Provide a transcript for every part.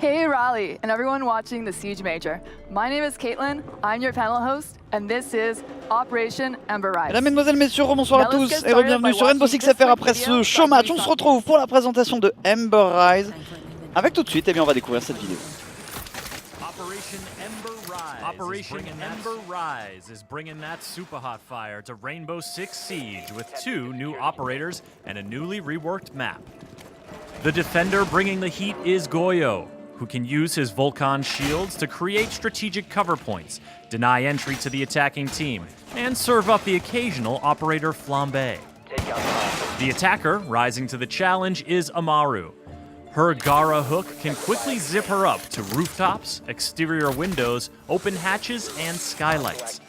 Hey Raleigh, and everyone watching the Siege Major. My name is Caitlin, I'm your panel host, and this is Operation Ember Rise. Mesdames, Mesdemoiselles, Messieurs, bonsoir à tous et bienvenue sur Rainbow Six FR après ce show match. On se retrouve pour la présentation de Ember Rise. Avec tout de suite, on va découvrir cette vidéo. Operation Ember Rise is bringing that super hot fire to Rainbow Six Siege with 2 new operators and a newly reworked map. The defender bringing the heat is GOYO, who can use his Vulcan shields to create strategic cover points, deny entry to the attacking team, and serve up the occasional operator flambe. The attacker rising to the challenge is AMARU. Her Gaara Hook can quickly zip her up to rooftops, exterior windows, open hatches, and skylights.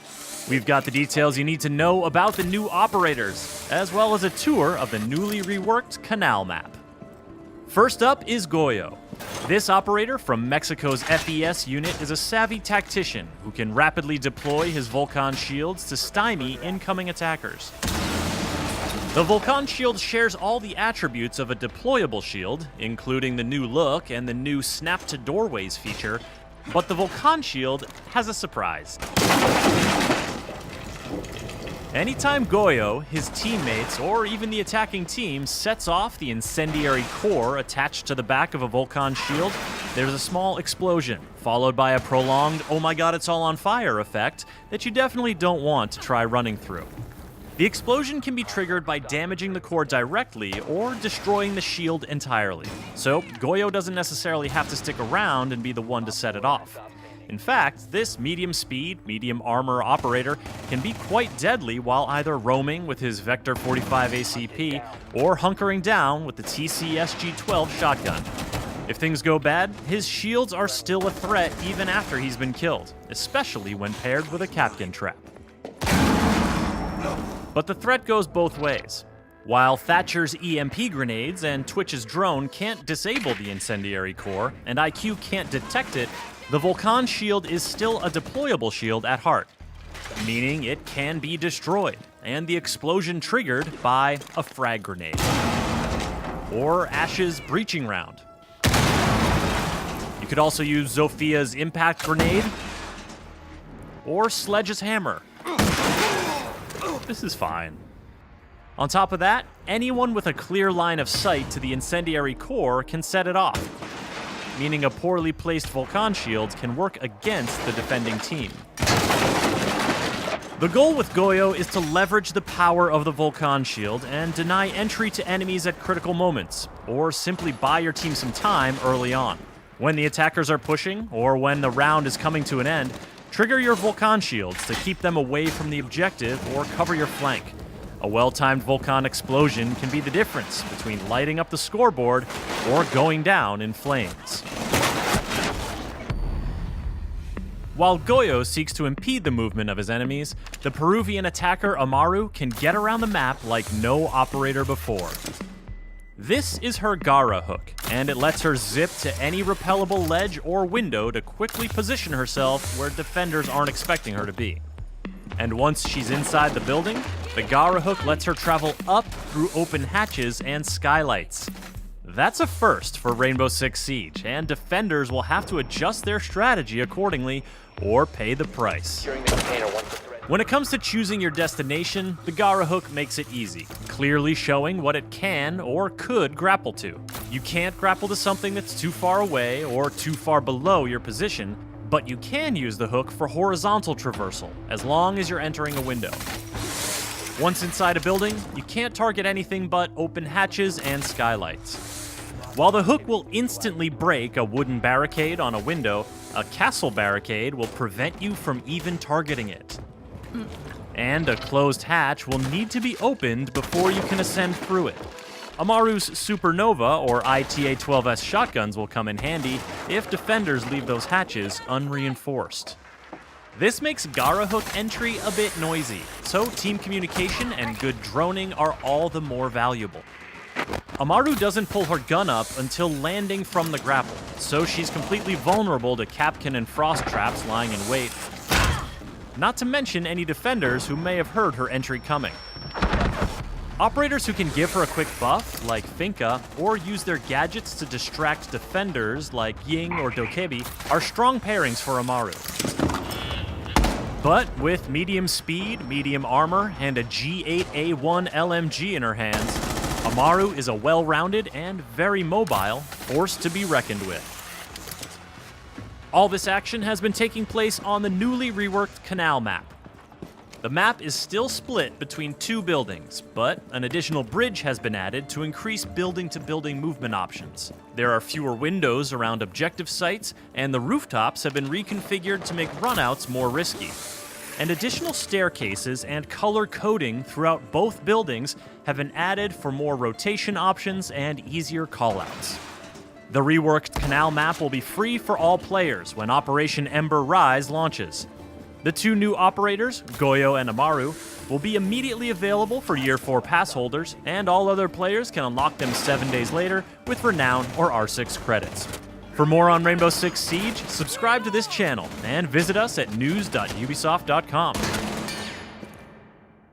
We've got the details you need to know about the new operators, as well as a tour of the newly reworked Canal Map. First up is GOYO. This operator from Mexico's FES unit is a savvy tactician who can rapidly deploy his Vulcan shields to stymie incoming attackers. The Vulcan shield shares all the attributes of a deployable shield, including the new look and the new Snap to Doorways feature, but the Vulcan shield has a surprise. Anytime GOYO, his teammates, or even the attacking team sets off the incendiary core attached to the back of a Vulcan shield, there's a small explosion, followed by a prolonged "oh my god, it's all on fire" effect that you definitely don't want to try running through. The explosion can be triggered by damaging the core directly or destroying the shield entirely, so GOYO doesn't necessarily have to stick around and be the one to set it off. In fact, this medium speed, medium armor operator can be quite deadly while either roaming with his Vector 45 ACP or hunkering down with the TC-SG-12 shotgun. If things go bad, his shields are still a threat even after he's been killed, especially when paired with a Kapkan trap. But the threat goes both ways. While Thatcher's EMP grenades and Twitch's drone can't disable the incendiary core, and IQ can't detect it, the Vulcan shield is still a deployable shield at heart, meaning it can be destroyed, and the explosion triggered by a frag grenade. Or Ash's breaching round. You could also use Zophia's impact grenade, or Sledge's hammer. This is fine. On top of that, anyone with a clear line of sight to the incendiary core can set it off, meaning a poorly placed Vulcan shield can work against the defending team. The goal with GOYO is to leverage the power of the Vulcan shield and deny entry to enemies at critical moments, or simply buy your team some time early on. When the attackers are pushing, or when the round is coming to an end, trigger your Vulcan shields to keep them away from the objective or cover your flank. A well-timed Vulcan explosion can be the difference between lighting up the scoreboard or going down in flames. While GOYO seeks to impede the movement of his enemies, the Peruvian attacker AMARU can get around the map like no operator before. This is her Gaara Hook, and it lets her zip to any repellable ledge or window to quickly position herself where defenders aren't expecting her to be. And once she's inside the building, the Gaara Hook lets her travel up through open hatches and skylights. That's a first for Rainbow Six Siege, and defenders will have to adjust their strategy accordingly or pay the price. When it comes to choosing your destination, the Gaara Hook makes it easy, clearly showing what it can or could grapple to. You can't grapple to something that's too far away or too far below your position, but you can use the hook for horizontal traversal, as long as you're entering a window. Once inside a building, you can't target anything but open hatches and skylights. While the hook will instantly break a wooden barricade on a window, a castle barricade will prevent you from even targeting it. And a closed hatch will need to be opened before you can ascend through it. AMARU's Supernova or ITA-12S shotguns will come in handy if defenders leave those hatches unreinforced. This makes Gaara Hook entry a bit noisy, so team communication and good droning are all the more valuable. AMARU doesn't pull her gun up until landing from the grapple, so she's completely vulnerable to Kapkan and Frost traps lying in wait, not to mention any defenders who may have heard her entry coming. Operators who can give her a quick buff, like Finka, or use their gadgets to distract defenders, like Ying or Dokebi, are strong pairings for AMARU. But with medium speed, medium armor, and a G8A1 LMG in her hands, AMARU is a well-rounded and very mobile force to be reckoned with. All this action has been taking place on the newly reworked Canal Map. The map is still split between two buildings, but an additional bridge has been added to increase building-to-building movement options. There are fewer windows around objective sites, and the rooftops have been reconfigured to make runouts more risky. And additional staircases and color coding throughout both buildings have been added for more rotation options and easier callouts. The reworked Canal Map will be free for all players when Operation Ember Rise launches. The two new operators, GOYO and AMARU, will be immediately available for Year 4 pass holders, and all other players can unlock them 7 days later with Renown or R6 credits. For more on Rainbow Six Siege, subscribe to this channel and visit us at news.ubisoft.com.